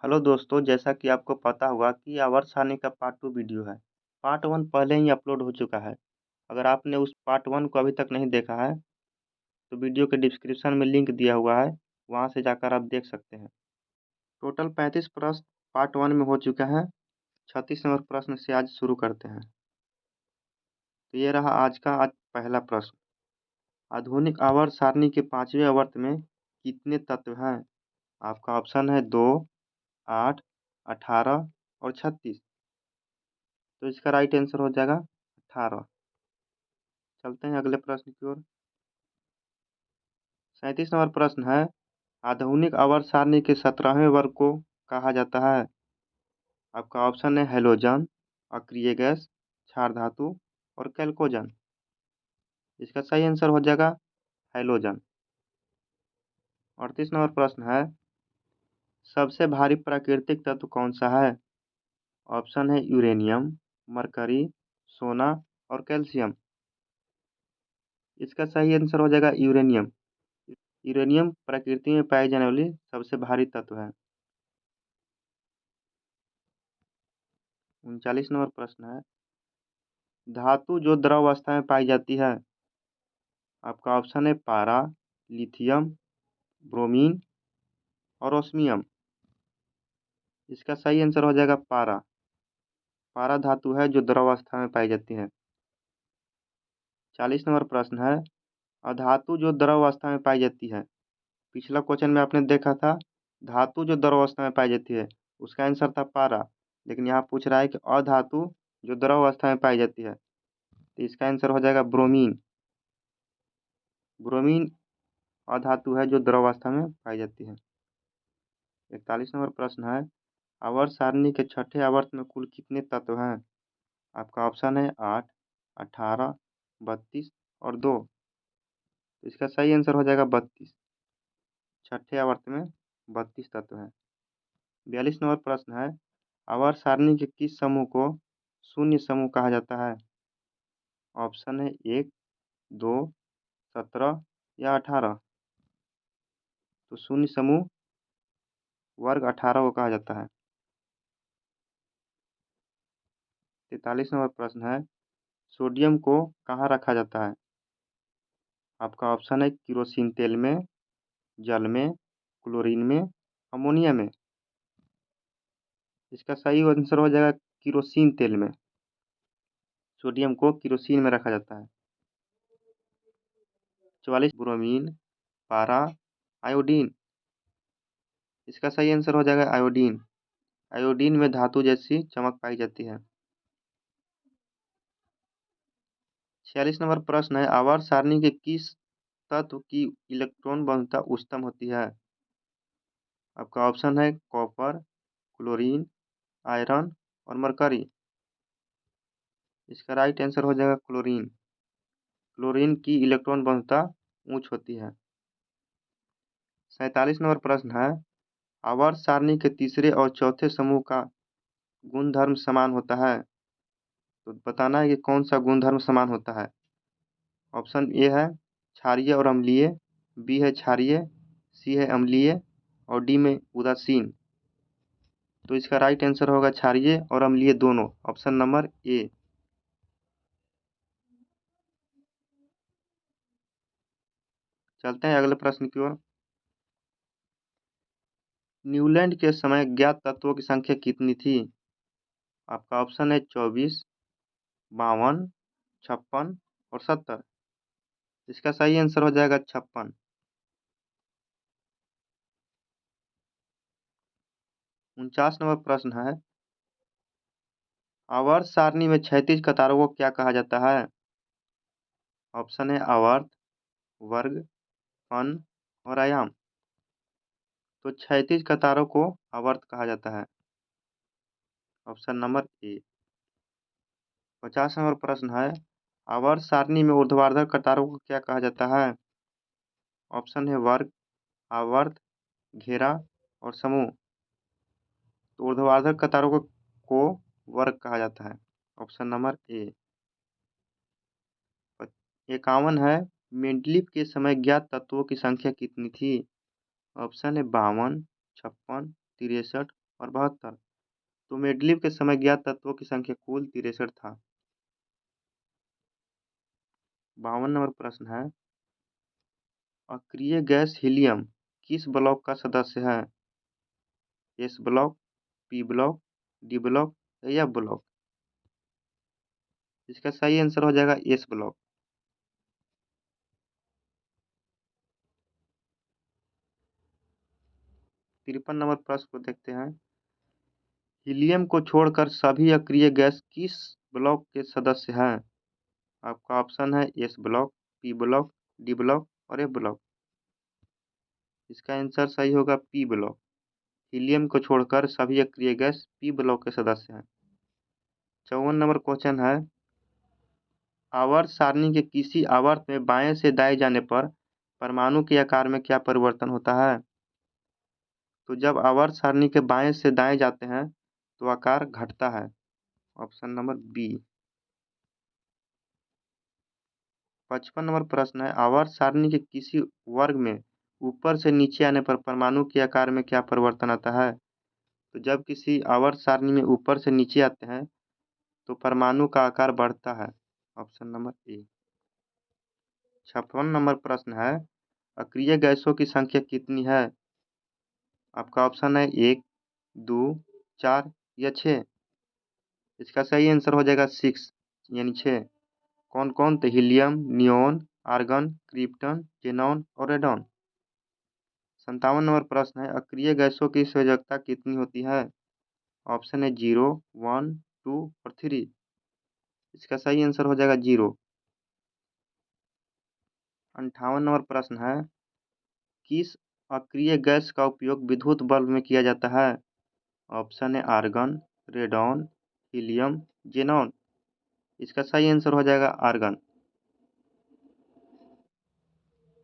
Hello दोस्तों, जैसा कि आपको पता होगा कि आवर्त सारणी का पार्ट 2 वीडियो है। पार्ट 1 पहले ही अपलोड हो चुका है। अगर आपने उस पार्ट 1 को अभी तक नहीं देखा है, तो वीडियो के डिस्क्रिप्शन में लिंक दिया हुआ है, वहां से जाकर आप देख सकते हैं। टोटल 35 प्रश्न पार्ट 1 में हो चुका है। 36 नंबर प्रश्न से आज शुरू करते हैं। तो ये रहा आज पहला प्रश्न। आधुनिक आवर्त सारणी के 5वें आवर्त में कितने तत्व हैं? आपका ऑप्शन है 2, 8, 18 और 36। तो इसका राइट आंसर हो जाएगा 18। चलते हैं अगले प्रश्न की ओर। 37 नंबर प्रश्न है, आधुनिक आवर्त सारणी के 17वें वर्ग को कहा जाता है? आपका ऑप्शन है हेलोजन, अक्रिय गैस, क्षार धातु और कैल्कोजन। इसका सही आंसर हो जाएगा हेलोजन। 38 नंबर प्रश्न है, सबसे भारी प्राकृतिक तत्व कौन सा है? ऑप्शन है यूरेनियम, मरकरी, सोना और कैल्शियम। इसका सही आंसर हो जाएगा यूरेनियम। यूरेनियम प्रकृति में पाई जाने वाली सबसे भारी तत्व है। 39 नंबर प्रश्न है, धातु जो द्रव अवस्था में पाई जाती है? आपका ऑप्शन है पारा, लिथियम, ब्रोमीन और ओस्मियम। इसका सही आंसर हो जाएगा पारा। पारा धातु है जो द्रव अवस्था में पाई जाती है। 40 नंबर प्रश्न है, अधातु जो द्रव अवस्था में पाई जाती है? पिछला क्वेश्चन में आपने देखा था धातु जो द्रव अवस्था में पाई जाती है, उसका आंसर था पारा। लेकिन यहाँ पूछ रहा है कि अधातु जो द्रव अवस्था में पाई जाती है, तो इसका आंसर हो जाएगा ब्रोमीन। ब्रोमीन अधातु है जो द्रव अवस्था में पाई जाती है। 41 नंबर प्रश्न है, आवर्त सारणी के छठे आवर्त में कुल कितने तत्व हैं? आपका ऑप्शन है 8, 18, 32 और 2। तो इसका सही आंसर हो जाएगा 32। छठे आवर्त में 32 तत्व हैं। 42 नंबर प्रश्न है, आवर्त सारणी के किस समूह को शून्य समूह कहा जाता है? ऑप्शन है 1, 2, 17 या 18। तो शून्य समूह वर्ग 18 को कहा जाता है। 43 नंबर प्रश्न है, सोडियम को कहाँ रखा जाता है? आपका ऑप्शन है किरोसिन तेल में, जल में, क्लोरीन में, अमोनिया में। इसका सही आंसर हो जाएगा किरोसिन तेल में। सोडियम को किरोसिन में रखा जाता है। 44 ब्रोमीन, पारा, आयोडीन। इसका सही आंसर हो जाएगा आयोडीन। आयोडीन में धातु जैसी चमक पाई जाती है। 46 नंबर प्रश्न है, आवर्त सारणी के किस तत्व की इलेक्ट्रॉन घनता उच्चतम होती है? आपका ऑप्शन है कॉपर, क्लोरीन, आयरन और मरकरी। इसका राइट आंसर हो जाएगा क्लोरीन। क्लोरीन की इलेक्ट्रॉन घनता उच्च होती है। 47 नंबर प्रश्न है, आवर्त सारणी के तीसरे और चौथे समूह का गुणधर्म समान होता है? तो बताना है कि कौन सा गुणधर्म समान होता है। ऑप्शन ए है क्षारीय और अम्लीय, बी है क्षारीय, सी है अम्लीय और डी में उदासीन। तो इसका राइट आंसर होगा क्षारीय और अम्लीय दोनों, ऑप्शन नंबर ए। चलते हैं अगले प्रश्न की ओर। न्यूलैंड के समय ज्ञात तत्वों की संख्या कितनी थी? आपका ऑप्शन है 24, 52, 56 और 70। इसका सही आंसर हो जाएगा 56। 49 नंबर प्रश्न है, आवर्त सारणी में क्षैतिज कतारों को क्या कहा जाता है? ऑप्शन है आवर्त, वर्ग, फन और आयाम। तो क्षैतिज कतारों को आवर्त कहा जाता है, ऑप्शन नंबर ए। 50 नंबर प्रश्न है, आवर्त सारणी में ऊर्ध्वाधर कतारों को क्या कहा जाता है? ऑप्शन है वर्ग, आवर्त, घेरा और समूह। तो ऊर्ध्वाधर कतारों को वर्ग कहा जाता है, ऑप्शन नंबर ए। 51 है, मेंडलीफ के समय ज्ञात तत्वों की संख्या कितनी थी? ऑप्शन है 52, 56, 63 और 72। तो मेंडलीव के समय ज्ञात तत्वों की संख्या कुल 63 था। 52 नंबर प्रश्न है, अक्रिय गैस हीलियम किस ब्लॉक का सदस्य है? S block, P block, D block या एफ ब्लॉक? इसका सही आंसर हो जाएगा एस ब्लॉक। 53 नंबर प्रश्न को देखते हैं, हीलियम को छोड़कर सभी अक्रिय गैस किस ब्लॉक के सदस्य हैं? आपका ऑप्शन है S block, P block, D block और एफ ब्लॉक। इसका आंसर सही होगा पी ब्लॉक। हीलियम को छोड़कर सभी अक्रिय गैस पी ब्लॉक के सदस्य हैं। 54 नंबर क्वेश्चन है, आवर्त सारणी के किसी आवर्त में बाएं से दाएं जाने पर परमाणु के आकार में क्या परिवर्तन होता है? तो जब आवर्त सारणी के बाएं से दाएं जाते हैं तो आकार घटता है। Option number B. 55 नंबर प्रश्न है, आवर्त सारणी के किसी वर्ग में ऊपर से नीचे आने पर परमाणु के आकार में क्या परिवर्तन आता है? तो जब किसी आवर्त सारणी में ऊपर से नीचे आते हैं तो परमाणु का आकार बढ़ता है। Option number A. 56 नंबर प्रश्न है, अक्रिय गैसों की संख्या कितनी है? आपका ऑप्शन है 1, 2, 4 या 6। इसका सही आंसर हो जाएगा 6 यानी 6। कौन कौन थे? Helium, neon, argon, krypton, xenon और रेडॉन। 57 नंबर प्रश्न है, अक्रिय गैसों की संयोजकता कितनी होती है? ऑप्शन है 0, 1, 2 और 3। इसका सही आंसर हो जाएगा 0। 58 नंबर प्रश्न है, किस अक्रिय गैस का उपयोग विद्युत बल्ब में किया जाता है? ऑप्शन है आर्गन, रेडॉन, हीलियम, जेनॉन। इसका सही आंसर हो जाएगा आर्गन।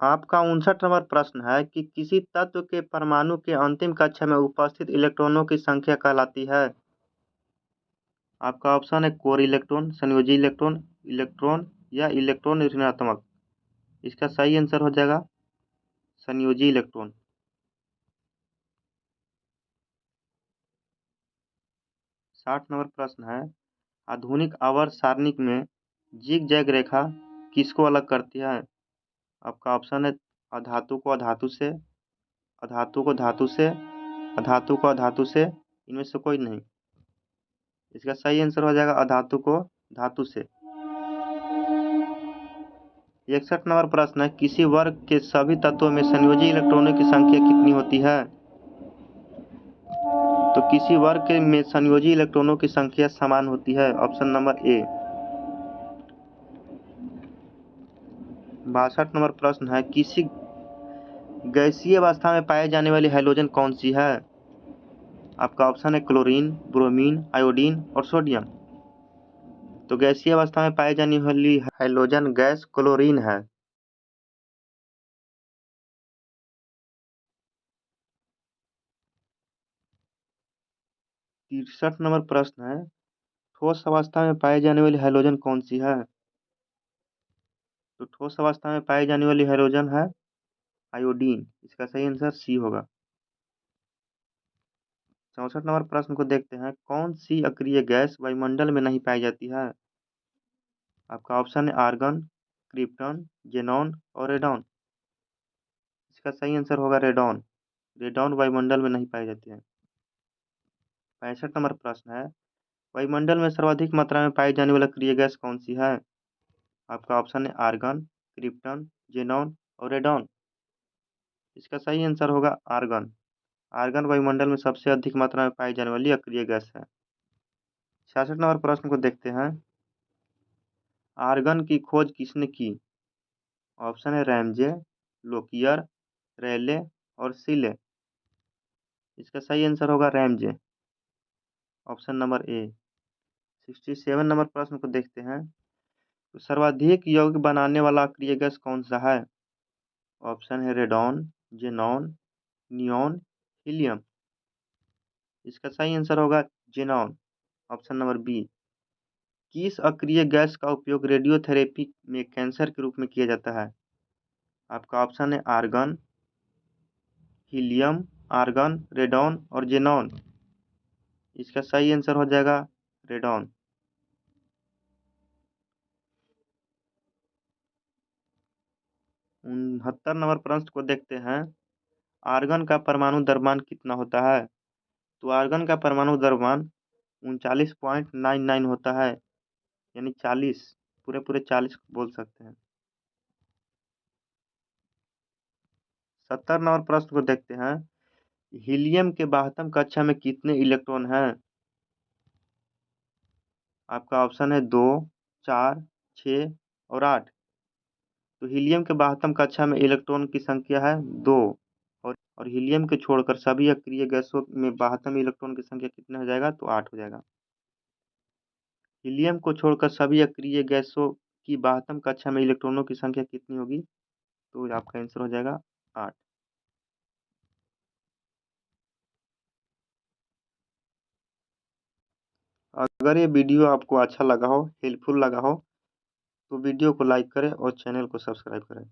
आपका 59 नंबर प्रश्न है कि किसी तत्व के परमाणु के अंतिम कक्षा में उपस्थित इलेक्ट्रॉनों की संख्या कहलाती है। आपका ऑप्शन है कोर इलेक्ट्रॉन, संयोजी इलेक्ट्रॉन, इलेक्ट्रॉन या इलेक्ट्रॉन ऋणात्मक। इसका सही आंसर हो जाएगा संयोजी इलेक्ट्रॉन। 60 नंबर प्रश्न है, आधुनिक आवर्त सारणी में जिग जैग रेखा किसको अलग करती है? आपका ऑप्शन है अधातु को अधातु से, अधातु को धातु से, अधातु को अधातु से, इनमें से कोई नहीं। इसका सही आंसर हो जाएगा अधातु को धातु से। 61 नंबर प्रश्न है, किसी वर्ग के सभी तत्वों में संयोजी इलेक्ट्रॉनों की संख्या कितनी होती है? तो किसी वर्ग में संयोजी इलेक्ट्रॉनों की संख्या समान होती है। Option number A. 62 नंबर प्रश्न है, किसी गैसीय अवस्था में पाए जाने वाली हैलोजन कौन सी है? आपका ऑप्शन है क्लोरीन, ब्रोमीन, आयोडीन और सोडियम। तो गैसीय अवस्था में पाई जाने वाली हैलोजन गैस क्लोरीन है। 63 नंबर प्रश्न है, ठोस अवस्था में पाई जाने वाली हैलोजन कौन सी है? तो ठोस अवस्था में पाई जाने वाली हैलोजन है आयोडीन। इसका सही आंसर सी होगा। 64 नंबर प्रश्न को देखते हैं, कौन सी अक्रिय गैस वायुमंडल में नहीं पाई जाती है? आपका ऑप्शन है आर्गन, क्रिप्टन, जेनॉन और रेडॉन। इसका सही आंसर होगा रेडॉन। रेडॉन वायुमंडल में नहीं पाई जाती है। 65 नंबर प्रश्न है, वायुमंडल में सर्वाधिक मात्रा में पाई जाने वाला अक्रिय गैस कौन सी है? आपका ऑप्शन है आर्गन, क्रिप्टन, जेनॉन और रेडॉन। इसका सही आंसर होगा आर्गन। आर्गन वायुमंडल में सबसे अधिक मात्रा में पाई जाने वाली अक्रिय गैस है। 66 नंबर प्रश्न को देखते हैं, आर्गन की खोज किसने की? ऑप्शन है रैमजे, लोकियर, रेले और सीले। इसका सही आंसर होगा Ramsay. Option number A. 67 number प्रश्न को देखते हैं, तो सर्वाधिक यौगिक बनाने वाला अक्रिय गैस कौन सा है? ऑप्शन है रेडॉन, जेनॉन, नियोन, हीलियम। इसका सही आंसर होगा जेनॉन। Option number B. किस अक्रिय गैस का उपयोग रेडियोथेरेपी में कैंसर के रूप में किया जाता है? आपका ऑप्शन है आर्गन, हीलियम, आर्गन, रेडॉन और जेनॉन। इसका सही आंसर हो जाएगा रेडॉन। 69 नंबर प्रश्न को देखते हैं। आर्गन का परमाणु द्रव्यमान कितना होता है? तो आर्गन का परमाणु द्रव्यमान 39.99 होता है, यानी 40, पूरे पूरे 40 बोल सकते हैं। 70 नंबर प्रश्न को देखते हैं। हीलियम के 72 कक्षा में कितने इलेक्ट्रॉन हैं? आपका ऑप्शन है 2, 4, 6 और 8। तो हीलियम के 72 कक्षा में इलेक्ट्रॉन की संख्या है 2, और हीलियम के छोड़कर सभी अक्रिय गैसों में 72 इलेक्ट्रॉन की संख्या कितना हो जाएगा? तो 8 हो जाएगा। हीलियम को छोड़कर सभी अक्रिय गैसों की 72 कक्षा में इलेक्ट्रॉनों की संख्या कितनी होगी? तो आपका आंसर हो जाएगा 8। अगर ये वीडियो आपको अच्छा लगा हो, हेल्पफुल लगा हो, तो वीडियो को लाइक करें और चैनल को सब्सक्राइब करें।